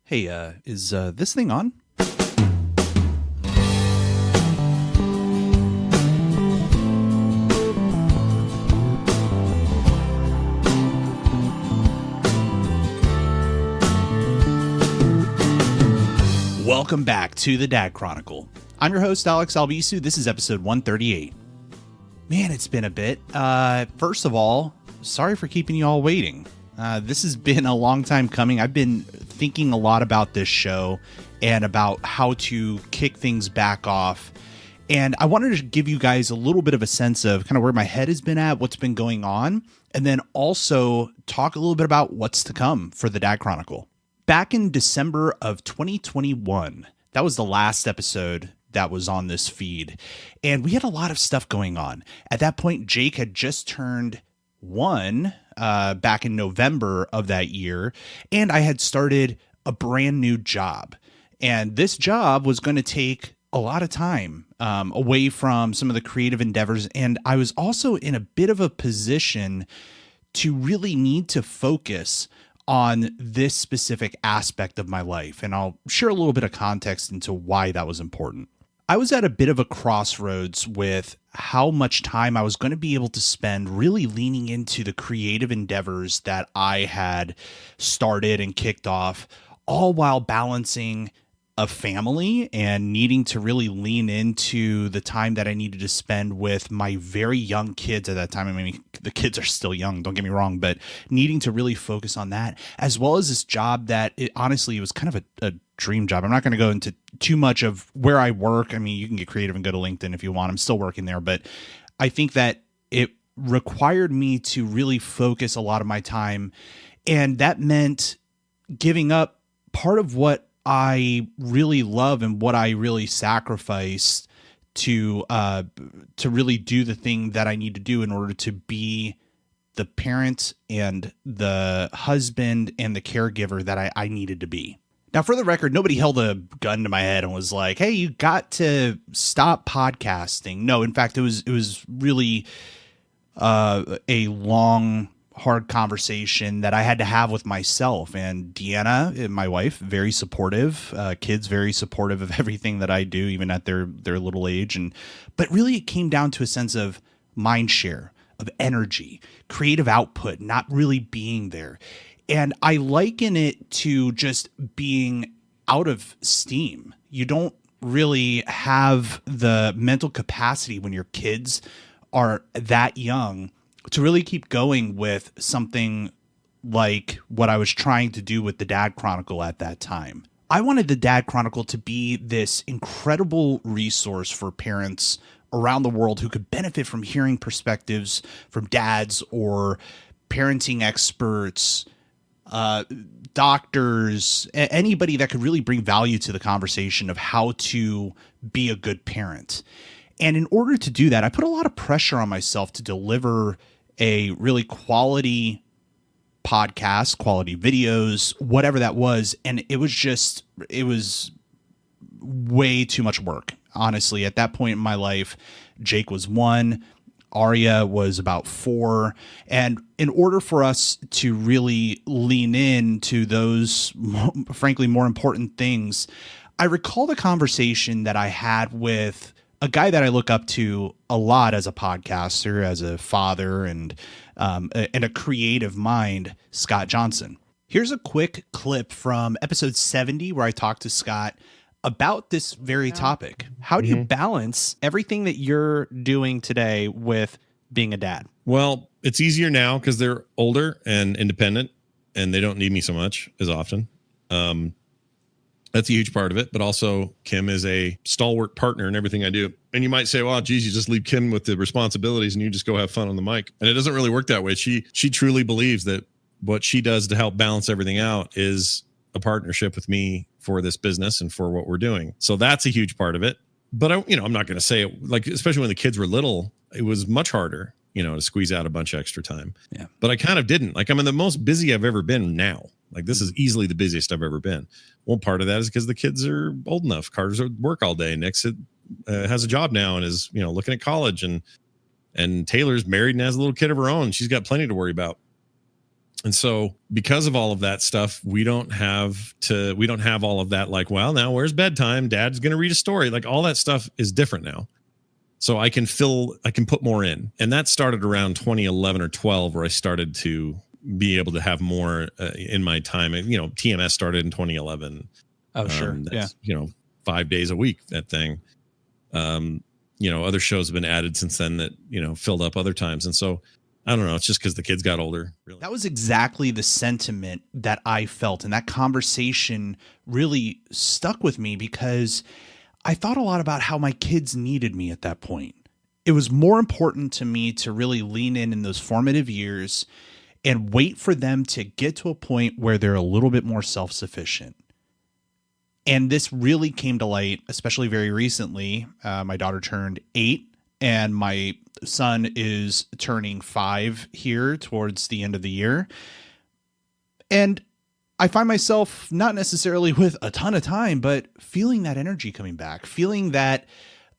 Hey, is this thing on? Welcome back to the Dad Chronicle. I'm your host, Alex Albisu. This is episode 138. Man, it's been a bit. First of all, sorry for keeping you all waiting. This has been a long time coming. I've been thinking a lot about this show and about how to kick things back off. And I wanted to give you guys a little bit of a sense of kind of where my head has been at, what's been going on, and then also talk a little bit about what's to come for the Dad Chronicle. Back in December of 2021, that was the last episode that was on this feed. And we had a lot of stuff going on. At that point, Jake had just turned 1 back in November of that year. And I had started a brand new job. And this job was going to take a lot of time away from some of the creative endeavors. And I was also in a bit of a position to really need to focus on this specific aspect of my life. And I'll share a little bit of context into why that was important. I was at a bit of a crossroads with how much time I was going to be able to spend really leaning into the creative endeavors that I had started and kicked off, all while balancing a family and needing to really lean into the time that I needed to spend with my very young kids at that time. I mean, the kids are still young, don't get me wrong, but needing to really focus on that, as well as this job that honestly, it was kind of a dream job. I'm not going to go into too much of where I work. I mean, you can get creative and go to LinkedIn if you want. I'm still working there, but I think that it required me to really focus a lot of my time. And that meant giving up part of what I really love and what I really sacrificed to really do the thing that I need to do in order to be the parent and the husband and the caregiver that I needed to be. Now, for the record, nobody held a gun to my head and was like, hey, you got to stop podcasting. No, in fact, it was really a long, hard conversation that I had to have with myself. And Deanna, my wife, very supportive, kids very supportive of everything that I do, even at their little age. But really it came down to a sense of mind share, of energy, creative output, not really being there. And I liken it to just being out of steam. You don't really have the mental capacity when your kids are that young to really keep going with something like what I was trying to do with the Dad Chronicle at that time. I wanted the Dad Chronicle to be this incredible resource for parents around the world who could benefit from hearing perspectives from dads or parenting experts, doctors, anybody that could really bring value to the conversation of how to be a good parent. And in order to do that, I put a lot of pressure on myself to deliver a really quality podcast, quality videos, whatever that was. And it was way too much work. Honestly, at that point in my life, Jake was 1, Arya was about 4. And in order for us to really lean into those, frankly, more important things, I recall the conversation that I had with a guy that I look up to a lot as a podcaster, as a father, and a creative mind, Scott Johnson. Here's a quick clip from episode 70 where I talked to Scott about this very topic. How do you balance everything that you're doing today with being a dad? Well, it's easier now because they're older and independent and they don't need me so much as often. That's a huge part of it. But also Kim is a stalwart partner in everything I do. And you might say, well, geez, you just leave Kim with the responsibilities and you just go have fun on the mic. And it doesn't really work that way. She truly believes that what she does to help balance everything out is a partnership with me for this business and for what we're doing. So that's a huge part of it. But I'm not going to say it, like, especially when the kids were little, it was much harder, to squeeze out a bunch of extra time. Yeah. But I kind of didn't. Like, I'm in the most busy I've ever been now. Like, this is easily the busiest I've ever been. One part of that is because the kids are old enough. Carter's at work all day. Nick's has a job now and is, looking at college, and Taylor's married and has a little kid of her own. She's got plenty to worry about. And so because of all of that stuff, we don't have all of that. Like, well, now where's bedtime? Dad's going to read a story. Like all that stuff is different now. So I can put more in. And that started around 2011 or 12, where I started to be able to have more in my time. And, TMS started in 2011. Oh, sure. That's, 5 days a week, that thing. Other shows have been added since then that, filled up other times. And so I don't know. It's just because the kids got older. Really. That was exactly the sentiment that I felt. And that conversation really stuck with me because I thought a lot about how my kids needed me at that point. It was more important to me to really lean in those formative years and wait for them to get to a point where they're a little bit more self-sufficient. And this really came to light, especially very recently. My daughter turned 8 and my son is turning 5 here towards the end of the year. And I find myself not necessarily with a ton of time, but feeling that energy coming back, feeling that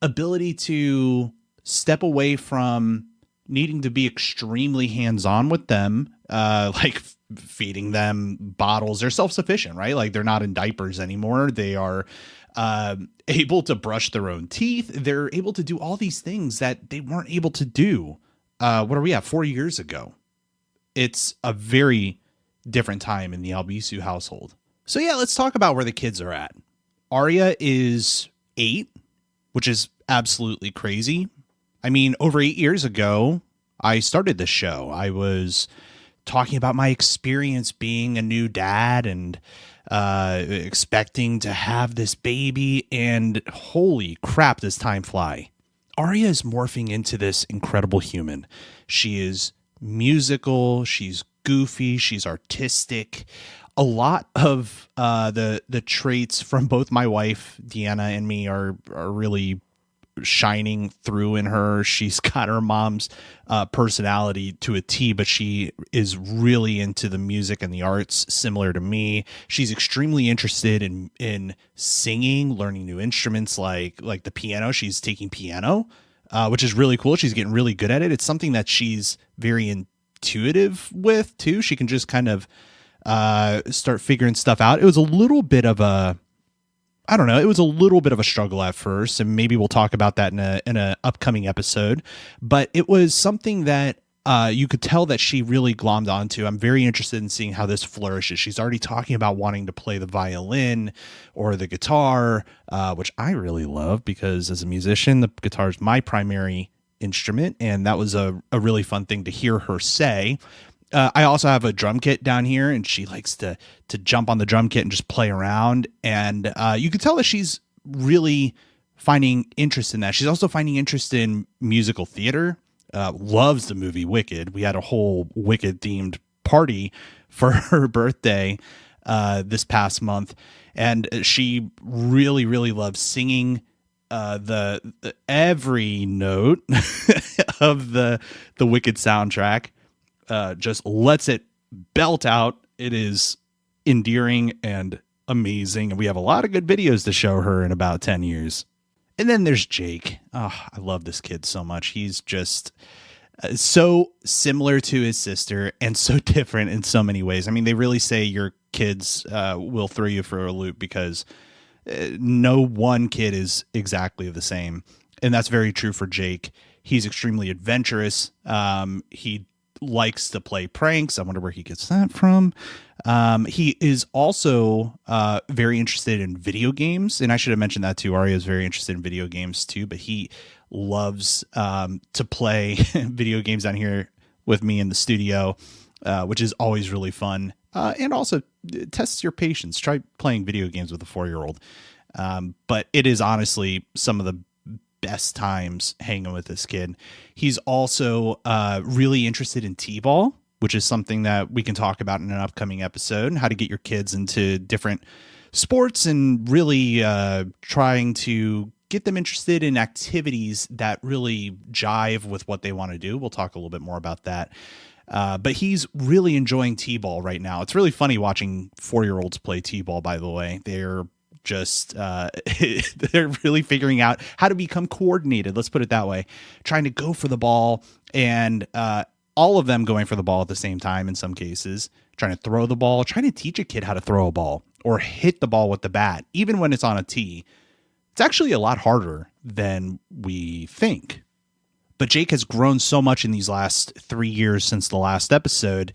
ability to step away from needing to be extremely hands-on with them, like feeding them bottles. They're self-sufficient, right? Like they're not in diapers anymore. They are able to brush their own teeth. They're able to do all these things that they weren't able to do. What are we at? 4 years ago. It's a very different time in the Albisu household. So yeah, let's talk about where the kids are at. Arya is 8, which is absolutely crazy. I mean, over 8 years ago, I started this show. I was talking about my experience being a new dad and expecting to have this baby, and holy crap, does time fly. Arya is morphing into this incredible human. She is musical, she's goofy, she's artistic. A lot of the traits from both my wife Deanna and me are really shining through in her. She's got her mom's personality to a T, but she is really into the music and the arts, similar to me. She's extremely interested in singing, learning new instruments like the piano. She's taking piano, which is really cool. She's getting really good at it. It's something that she's very intuitive with too. She can just kind of start figuring stuff out. It was a little bit of a struggle at first, and maybe we'll talk about that in a upcoming episode. But it was something that you could tell that she really glommed onto. I'm very interested in seeing how this flourishes. She's already talking about wanting to play the violin or the guitar, which I really love because as a musician, the guitar is my primary instrument, and that was a really fun thing to hear her say. I also have a drum kit down here, and she likes to jump on the drum kit and just play around. And you could tell that she's really finding interest in that. She's also finding interest in musical theater. Loves the movie Wicked. We had a whole Wicked themed party for her birthday this past month, and she really, really loves singing the every note of the Wicked soundtrack. Just lets it belt out. It is endearing and amazing. And we have a lot of good videos to show her in about 10 years. And then there's Jake. Oh, I love this kid so much. He's just so similar to his sister and so different in so many ways. I mean, they really say your kids will throw you for a loop because no one kid is exactly the same. And that's very true for Jake. He's extremely adventurous. He likes to play pranks. I wonder where he gets that from. He is also very interested in video games, and I should have mentioned that too. Arya is very interested in video games too, but he loves to play video games down here with me in the studio, which is always really fun. And also tests your patience. Try playing video games with a 4-year-old. But it is honestly some of the best times hanging with this kid. He's also really interested in t-ball, which is something that we can talk about in an upcoming episode, and how to get your kids into different sports and really trying to get them interested in activities that really jive with what they want to do. We'll talk a little bit more about that. But he's really enjoying t-ball right now. It's really funny watching 4-year-olds play t-ball, by the way. They're just they're really figuring out how to become coordinated, let's put it that way, trying to go for the ball and all of them going for the ball at the same time in some cases, trying to throw the ball, trying to teach a kid how to throw a ball or hit the ball with the bat, even when it's on a tee. It's actually a lot harder than we think. But Jake has grown so much in these last 3 years since the last episode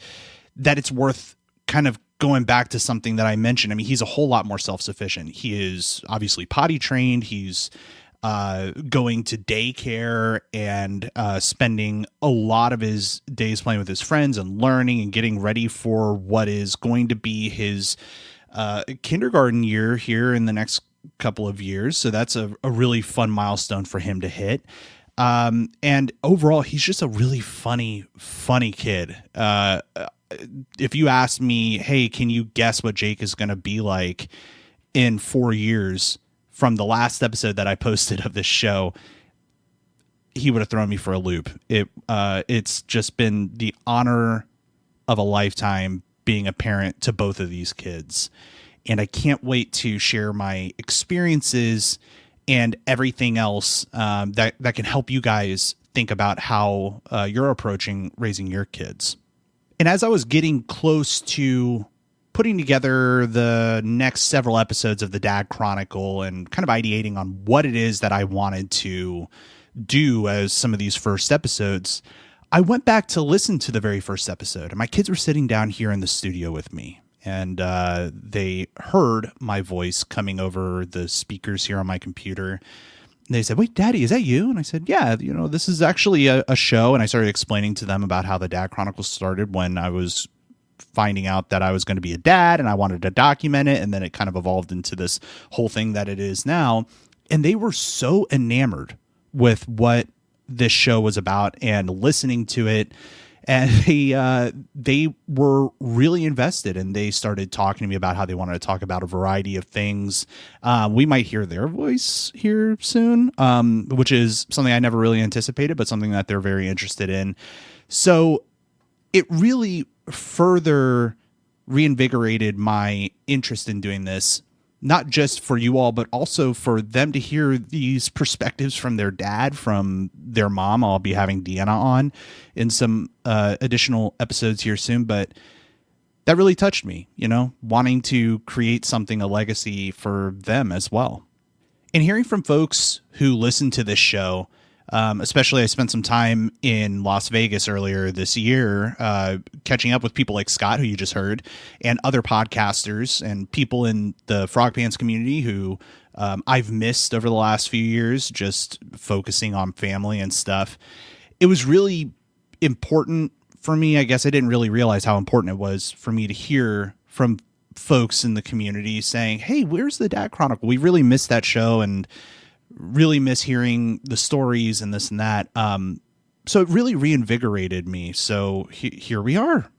that it's worth kind of going back to something that I mentioned. I mean, he's a whole lot more self-sufficient. He is obviously potty trained. He's going to daycare and spending a lot of his days playing with his friends and learning and getting ready for what is going to be his kindergarten year here in the next couple of years. So that's a really fun milestone for him to hit. And overall, he's just a really funny kid. If you ask me, hey, can you guess what Jake is going to be like in 4 years from the last episode that I posted of this show, he would have thrown me for a loop. It's just been the honor of a lifetime being a parent to both of these kids. And I can't wait to share my experiences and everything else that can help you guys think about how you're approaching raising your kids. And as I was getting close to putting together the next several episodes of the Dad Chronicle and kind of ideating on what it is that I wanted to do as some of these first episodes, I went back to listen to the very first episode. And my kids were sitting down here in the studio with me. And they heard my voice coming over the speakers here on my computer. And they said, "Wait, Daddy, is that you?" And I said, "Yeah, this is actually a show." And I started explaining to them about how the Dad Chronicles started when I was finding out that I was going to be a dad and I wanted to document it. And then it kind of evolved into this whole thing that it is now. And they were so enamored with what this show was about and listening to it. And they were really invested, and they started talking to me about how they wanted to talk about a variety of things. We might hear their voice here soon, which is something I never really anticipated, but something that they're very interested in. So it really further reinvigorated my interest in doing this, not just for you all, but also for them to hear these perspectives from their dad, from their mom. I'll be having Deanna on in some additional episodes here soon, but that really touched me, wanting to create something, a legacy for them as well. And hearing from folks who listen to this show, especially I spent some time in Las Vegas earlier this year, catching up with people like Scott, who you just heard, and other podcasters and people in the Frog Pants community who I've missed over the last few years, just focusing on family and stuff. It was really important for me. I guess I didn't really realize how important it was for me to hear from folks in the community saying, "Hey, where's the Dad Chronicle? We really missed that show and really miss hearing the stories and this and that." So it really reinvigorated me. So here we are.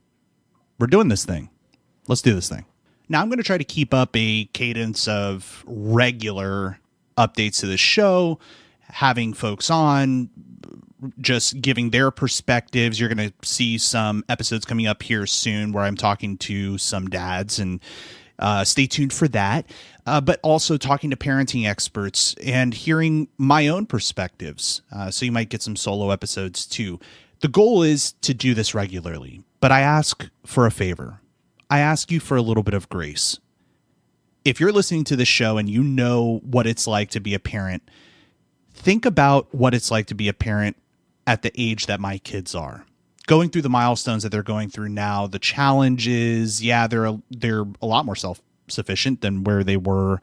We're doing this thing. Let's do this thing. Now I'm going to try to keep up a cadence of regular updates to the show, having folks on, just giving their perspectives. You're going to see some episodes coming up here soon where I'm talking to some dads, and stay tuned for that. But also talking to parenting experts and hearing my own perspectives. So you might get some solo episodes too. The goal is to do this regularly, but I ask for a favor. I ask you for a little bit of grace. If you're listening to this show and you know what it's like to be a parent, think about what it's like to be a parent at the age that my kids are. Going through the milestones that they're going through now, the challenges, they're a lot more self-sufficient than where they were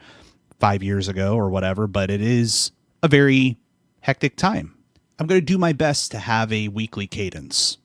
5 years ago or whatever, but it is a very hectic time. I'm going to do my best to have a weekly cadence,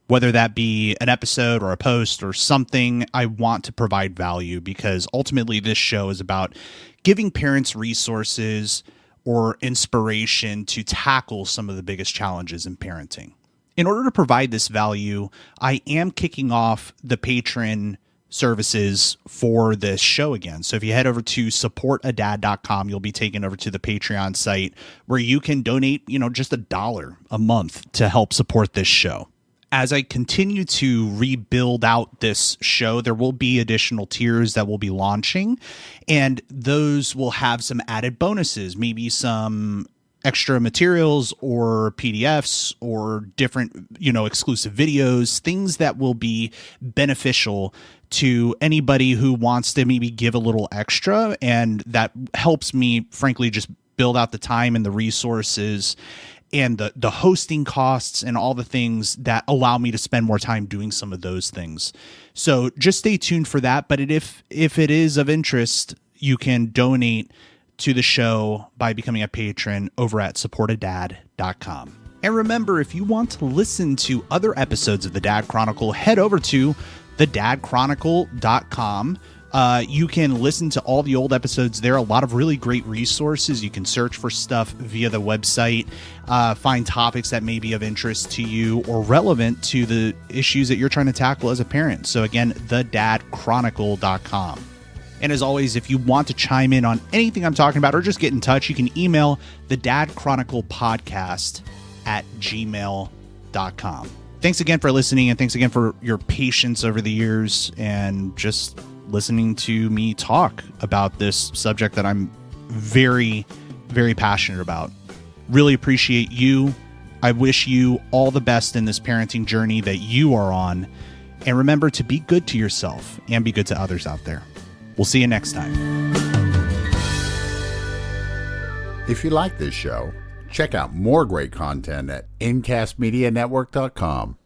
whether that be an episode or a post or something. I want to provide value because ultimately this show is about giving parents resources or inspiration to tackle some of the biggest challenges in parenting. In order to provide this value, I am kicking off the patron services for this show again. So if you head over to supportadad.com, you'll be taken over to the Patreon site where you can donate, just $1 a month to help support this show. As I continue to rebuild out this show, there will be additional tiers that will be launching, and those will have some added bonuses, maybe some extra materials or PDFs or different, exclusive videos, things that will be beneficial to anybody who wants to maybe give a little extra. And that helps me, frankly, just build out the time and the resources and the hosting costs and all the things that allow me to spend more time doing some of those things. So just stay tuned for that. But if it is of interest, you can donate to the show by becoming a patron over at supportadad.com. And remember, if you want to listen to other episodes of The Dad Chronicle, head over to thedadchronicle.com. You can listen to all the old episodes there. A lot of really great resources. You can search for stuff via the website, find topics that may be of interest to you or relevant to the issues that you're trying to tackle as a parent. So again, thedadchronicle.com. And as always, if you want to chime in on anything I'm talking about or just get in touch, you can email the Dad Chronicle podcast at gmail.com. Thanks again for listening, and thanks again for your patience over the years and just listening to me talk about this subject that I'm very, very passionate about. Really appreciate you. I wish you all the best in this parenting journey that you are on. And remember to be good to yourself and be good to others out there. We'll see you next time. If you like this show, check out more great content at incastmedianetwork.com.